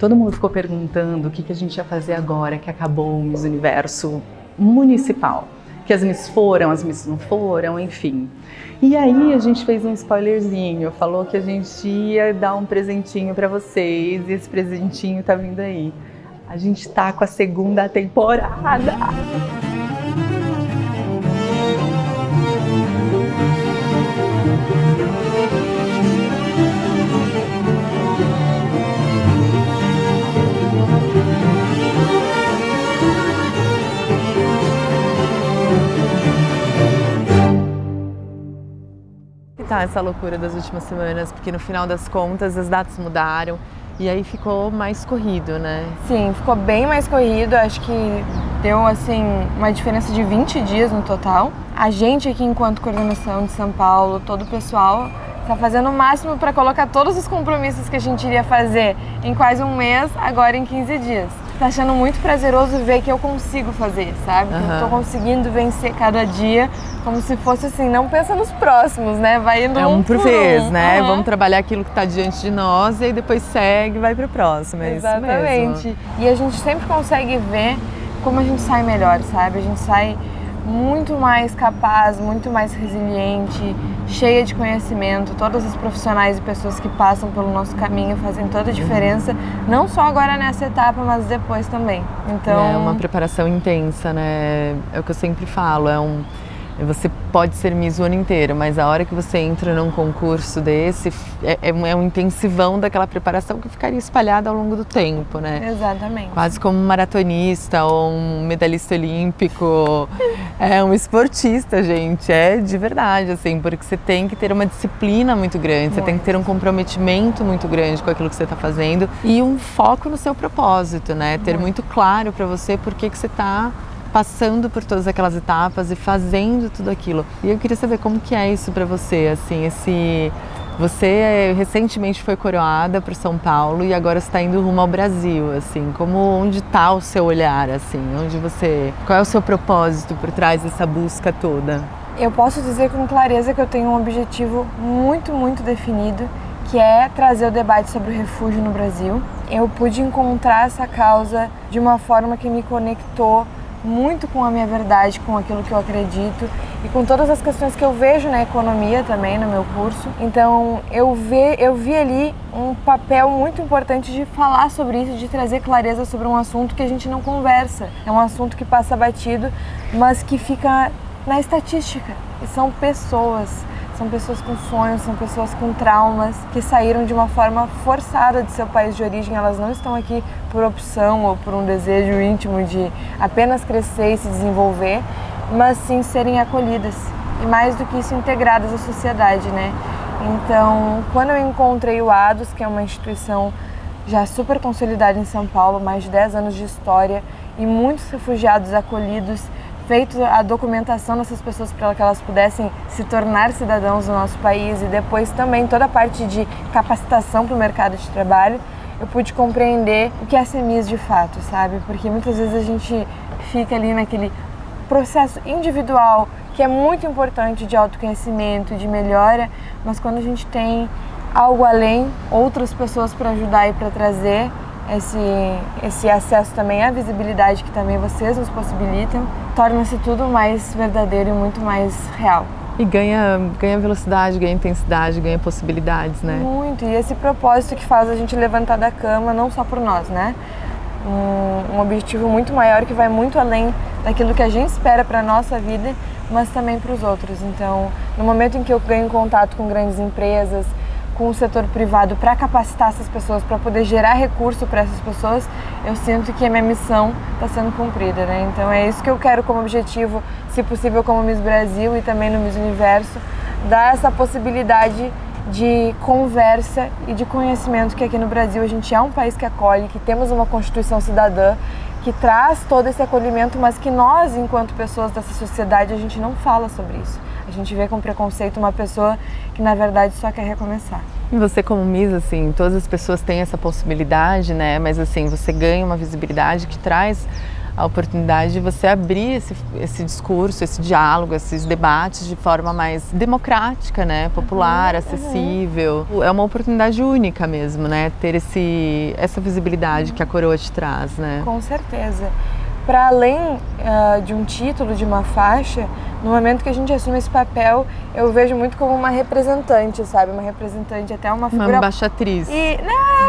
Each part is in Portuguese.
Todo mundo ficou perguntando o que a gente ia fazer agora que acabou o Miss Universo municipal. Que as Miss foram, as Miss não foram, enfim. E aí a gente fez um spoilerzinho, falou que a gente ia dar um presentinho para vocês e esse presentinho tá vindo aí. A gente tá com a segunda temporada! Tá, essa loucura das últimas semanas, porque no final das contas as datas mudaram e aí ficou mais corrido, né? Sim, ficou bem mais corrido, acho que deu assim uma diferença de 20 dias no total. A gente aqui enquanto coordenação de São Paulo, todo o pessoal está fazendo o máximo para colocar todos os compromissos que a gente iria fazer em quase um mês, agora em 15 dias. Tá achando muito prazeroso ver que eu consigo fazer, sabe? Que eu tô conseguindo vencer cada dia, como se fosse assim, não pensa nos próximos, né? Vai indo um por vez, né? Uhum. Vamos trabalhar aquilo que tá diante de nós e aí depois segue e vai pro próximo, é Exatamente. Isso mesmo. E a gente sempre consegue ver como a gente sai melhor, sabe? A gente sai muito mais capaz, muito mais resiliente, cheia de conhecimento. Todas as profissionais e pessoas que passam pelo nosso caminho fazem toda a diferença, não só agora nessa etapa, mas depois também. Então, é uma preparação intensa, né? É o que eu sempre falo, você pode ser Miss o ano inteiro, mas a hora que você entra num concurso desse, é um intensivão daquela preparação que ficaria espalhada ao longo do tempo, né? Exatamente. Quase como um maratonista ou um medalhista olímpico, é um esportista, gente, é de verdade, assim, porque você tem que ter uma disciplina muito grande, você tem que ter um comprometimento muito grande com aquilo que você está fazendo e um foco no seu propósito, né? Ter muito claro para você por que você está passando por todas aquelas etapas e fazendo tudo aquilo. E eu queria saber como que é isso para você, assim, você recentemente foi coroada para São Paulo e agora está indo rumo ao Brasil, assim, onde está o seu olhar, assim, qual é o seu propósito por trás dessa busca toda? Eu posso dizer com clareza que eu tenho um objetivo muito, muito definido, que é trazer o debate sobre o refúgio no Brasil. Eu pude encontrar essa causa de uma forma que me conectou muito com a minha verdade, com aquilo que eu acredito e com todas as questões que eu vejo na economia também, no meu curso. Então eu vi ali um papel muito importante de falar sobre isso, de trazer clareza sobre um assunto que a gente não conversa. É um assunto que passa batido, mas que fica na estatística. E são pessoas com sonhos, são pessoas com traumas que saíram de uma forma forçada de seu país de origem. Elas não estão aqui por opção ou por um desejo íntimo de apenas crescer e se desenvolver, mas sim serem acolhidas e, mais do que isso, integradas à sociedade, né? Então, quando eu encontrei o ADOS, que é uma instituição já super consolidada em São Paulo, mais de 10 anos de história e muitos refugiados acolhidos, feito a documentação dessas pessoas para que elas pudessem se tornar cidadãos do nosso país e depois também toda a parte de capacitação para o mercado de trabalho, eu pude compreender o que é ser Miss de fato, sabe? Porque muitas vezes a gente fica ali naquele processo individual que é muito importante de autoconhecimento, de melhora, mas quando a gente tem algo além, outras pessoas para ajudar e para trazer esse acesso também à visibilidade que também vocês nos possibilitam, torna-se tudo mais verdadeiro e muito mais real. E ganha velocidade, ganha intensidade, ganha possibilidades, né? Muito, e esse propósito que faz a gente levantar da cama, não só por nós, né? Um objetivo muito maior que vai muito além daquilo que a gente espera para a nossa vida, mas também para os outros. Então, no momento em que eu ganho contato com grandes empresas, com o setor privado para capacitar essas pessoas, para poder gerar recurso para essas pessoas, eu sinto que a minha missão está sendo cumprida, né? Então é isso que eu quero como objetivo, se possível como Miss Brasil e também no Miss Universo, dar essa possibilidade de conversa e de conhecimento que aqui no Brasil a gente é um país que acolhe, que temos uma Constituição cidadã, que traz todo esse acolhimento, mas que nós, enquanto pessoas dessa sociedade, a gente não fala sobre isso. A gente vê com preconceito uma pessoa que, na verdade, só quer recomeçar. E você como Miss, assim, todas as pessoas têm essa possibilidade, né? Mas, assim, você ganha uma visibilidade que traz a oportunidade de você abrir esse discurso, esse diálogo, esses debates de forma mais democrática, né? Popular, acessível. É uma oportunidade única mesmo, né? Ter essa visibilidade que a coroa te traz, né? Com certeza. Para além de um título, de uma faixa, no momento que a gente assume esse papel, eu vejo muito como uma representante, sabe? Uma representante, até uma figura... Uma embaixatriz.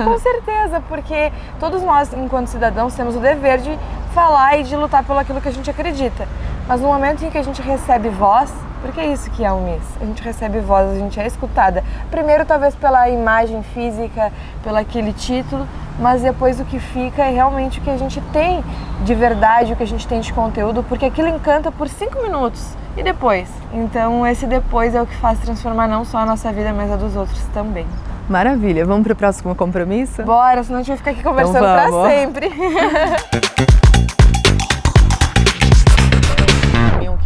Com certeza, porque todos nós, enquanto cidadãos, temos o dever de falar e de lutar pelo aquilo que a gente acredita. Mas no momento em que a gente recebe voz, porque é isso que é o Miss, a gente recebe voz, a gente é escutada. Primeiro, talvez pela imagem física, pelo aquele título, mas depois o que fica é realmente o que a gente tem de verdade, o que a gente tem de conteúdo, porque aquilo encanta por 5 minutos e depois. Então esse depois é o que faz transformar não só a nossa vida, mas a dos outros também. Maravilha, vamos para o próximo compromisso? Bora, senão a gente vai ficar aqui conversando para sempre.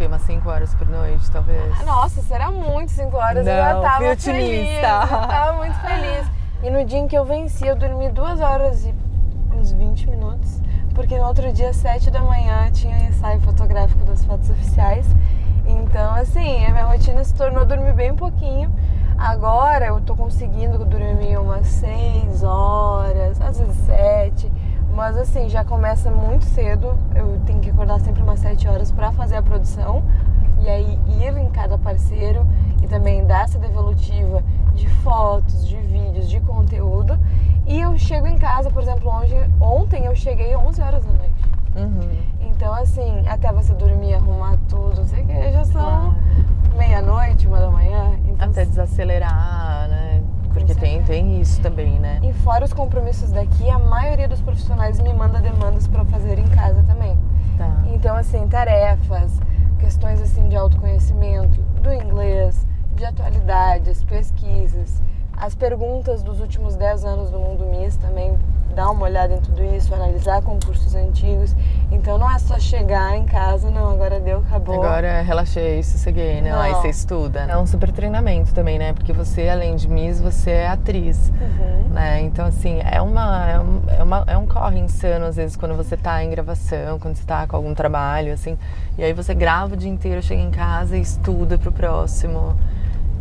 Umas 5 horas por noite, talvez? Nossa, será muito 5 horas, não, eu já tava otimista. Feliz, eu tava muito feliz. E no dia em que eu venci, eu dormi 2 horas e uns 20 minutos, porque no outro dia, 7 da manhã, tinha um ensaio fotográfico das fotos oficiais. Então, assim, a minha rotina se tornou dormir bem pouquinho. Agora eu tô conseguindo dormir umas 6 horas, às vezes 7. Mas assim, já começa muito cedo, eu tenho que acordar sempre umas 7 horas para fazer a produção e aí ir em cada parceiro e também dar essa devolutiva de fotos, de vídeos, de conteúdo. E eu chego em casa, por exemplo, ontem eu cheguei 11 horas da noite. Então assim, até você dormir, arrumar tudo, não sei o que, já são meia-noite, 1 da manhã. Então, até desacelerar, né? Porque tem isso também, né? E fora os compromissos daqui, a maioria dos profissionais me manda demandas para fazer em casa também. Tá. Então, assim, tarefas, questões assim de autoconhecimento, do inglês, de atualidades, pesquisas, as perguntas dos últimos 10 anos do Mundo Miss também, dar uma olhada em tudo isso, analisar concursos antigos. Então não é só chegar em casa, não, agora deu, acabou. Agora relaxei, sosseguei, né? Aí você estuda. É um super treinamento também, né? Porque você, além de Miss, você é atriz, né? Então, assim, é um corre insano, às vezes, quando você tá em gravação, quando você tá com algum trabalho, assim. E aí você grava o dia inteiro, chega em casa e estuda pro próximo.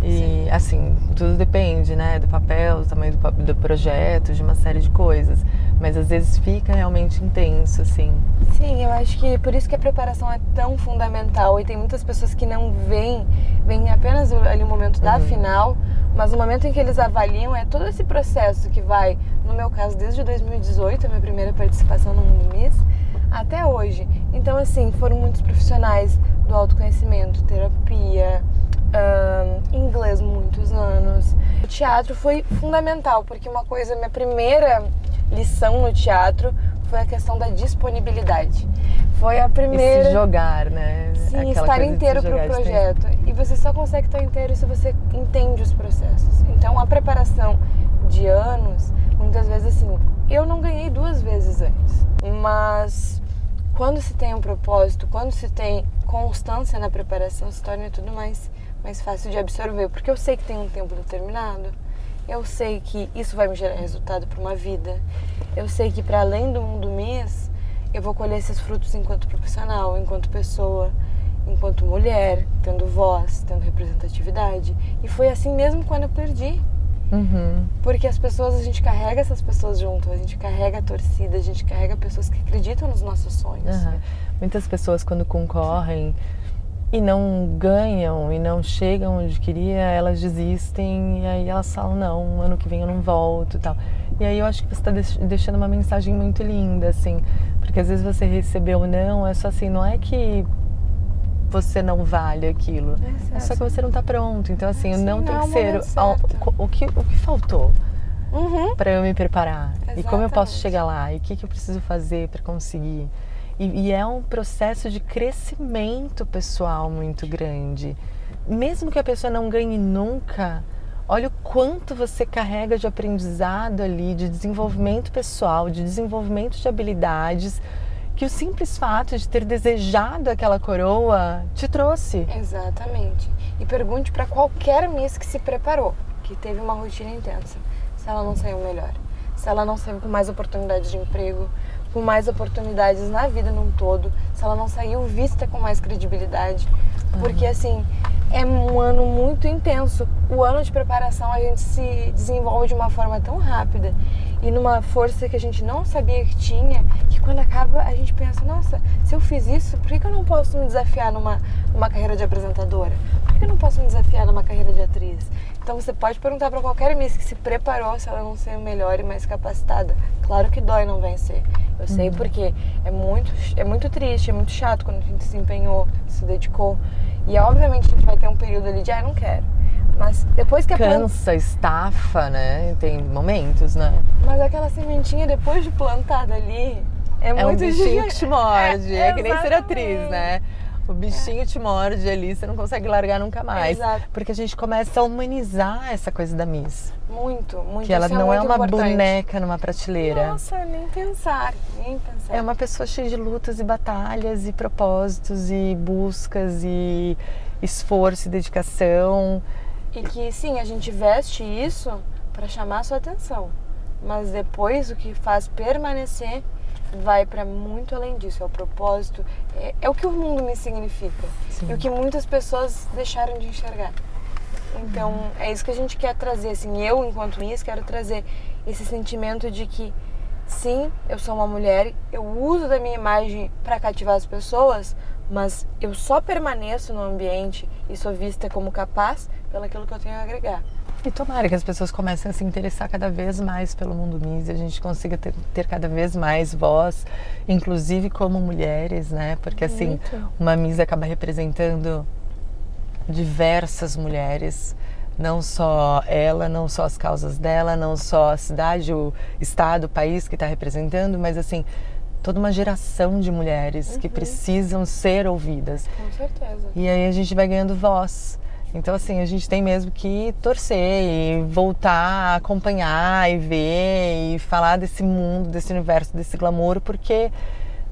E, assim, tudo depende, né? Do papel, do tamanho do projeto, de uma série de coisas. Mas, às vezes, fica realmente intenso, assim. Sim, eu acho que por isso que a preparação é tão fundamental. E tem muitas pessoas que não veem apenas ali o momento da final, mas o momento em que eles avaliam é todo esse processo que vai, no meu caso, desde 2018, a minha primeira participação no Mundo Miss, até hoje. Então, assim, foram muitos profissionais do autoconhecimento, terapia, inglês muitos anos. O teatro foi fundamental, porque minha primeira lição no teatro foi a questão da disponibilidade. Foi a primeira... E se jogar, né? Sim, estar inteiro para o projeto. E você só consegue estar inteiro se você entende os processos. Então, a preparação de anos, muitas vezes assim, eu não ganhei 2 vezes antes, mas quando se tem um propósito, quando se tem constância na preparação, se torna tudo mais fácil de absorver, porque eu sei que tem um tempo determinado, eu sei que isso vai me gerar resultado para uma vida, eu sei que para além do Mundo Miss, eu vou colher esses frutos enquanto profissional, enquanto pessoa, enquanto mulher, tendo voz, tendo representatividade. E foi assim mesmo quando eu perdi. Porque as pessoas, a gente carrega essas pessoas junto, a gente carrega a torcida, a gente carrega pessoas que acreditam nos nossos sonhos. Muitas pessoas, quando concorrem e não ganham e não chegam onde queria, elas desistem e aí elas falam, não, ano que vem eu não volto e tal. E aí eu acho que você está deixando uma mensagem muito linda, assim, porque às vezes você recebeu não, é só assim, não é que você não vale aquilo, é só que você não está pronto. Então assim, não tem que ser o que faltou para eu me preparar. E como eu posso chegar lá, e o que eu preciso fazer para conseguir. E é um processo de crescimento pessoal muito grande. Mesmo que a pessoa não ganhe nunca, olha o quanto você carrega de aprendizado ali, de desenvolvimento pessoal, de desenvolvimento de habilidades, que o simples fato de ter desejado aquela coroa te trouxe. Exatamente. E pergunte para qualquer Miss que se preparou, que teve uma rotina intensa, se ela não saiu melhor, se ela não saiu com mais oportunidades de emprego, com mais oportunidades na vida num todo, se ela não saiu vista com mais credibilidade. Porque, assim, é um ano muito intenso. O ano de preparação a gente se desenvolve de uma forma tão rápida e numa força que a gente não sabia que tinha, que quando acaba a gente pensa, nossa, se eu fiz isso, por que eu não posso me desafiar numa carreira de apresentadora? Por que eu não posso me desafiar numa carreira de atriz? Então você pode perguntar para qualquer Miss que se preparou se ela não ser melhor e mais capacitada. Claro que dói não vencer. Eu sei porque é muito triste, é muito chato quando a gente se empenhou, se dedicou. E obviamente a gente vai ter um período ali de, não quero. Mas depois que cansa, estafa, né? Tem momentos, né? Mas aquela sementinha depois de plantada ali, é muito... um bichinho que te morde, é que nem ser exatamente. atriz, né? O bichinho te morde ali, você não consegue largar nunca mais. Exato. Porque a gente começa a humanizar essa coisa da Miss. Muito. Que ela não é uma importante. Boneca numa prateleira. Nossa, nem pensar. É uma pessoa cheia de lutas e batalhas e propósitos e buscas e esforço e dedicação. E que sim, a gente veste isso para chamar a sua atenção. Mas depois o que faz permanecer vai para muito além disso, é o propósito, é o que o mundo me significa. Sim. E o que muitas pessoas deixaram de enxergar. Então, é isso que a gente quer trazer, assim, eu enquanto Miss quero trazer esse sentimento de que sim, eu sou uma mulher, eu uso da minha imagem para cativar as pessoas, mas eu só permaneço no ambiente e sou vista como capaz pelo aquilo que eu tenho a agregar. E tomara que as pessoas comecem a se interessar cada vez mais pelo mundo Miss e a gente consiga ter cada vez mais voz, inclusive como mulheres, né? Porque assim, uma Miss acaba representando diversas mulheres, não só ela, não só as causas dela, não só a cidade, o estado, o país que está representando, mas assim, toda uma geração de mulheres que precisam ser ouvidas. Com certeza. E aí a gente vai ganhando voz. Então, assim, a gente tem mesmo que torcer e voltar a acompanhar e ver e falar desse mundo, desse universo, desse glamour, porque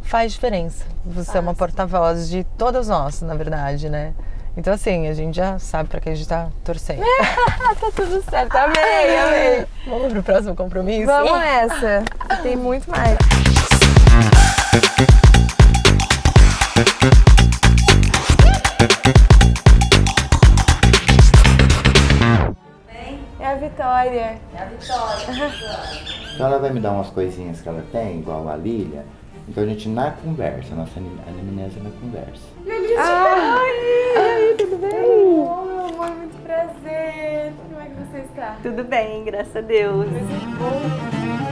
faz diferença. Você é uma porta-voz de todas nós, na verdade, né? Então, assim, a gente já sabe pra quem a gente tá torcendo. Tá tudo certo, amei. Vamos pro próximo compromisso? Vamos nessa, tem muito mais. É a Vitória. Então ela vai me dar umas coisinhas que ela tem, igual a Lília. Então a gente na conversa, nossa anamnese na conversa. Ai, tudo bem? Oh, meu amor, muito prazer. Como é que você está? Tudo bem, graças a Deus. Muito bom.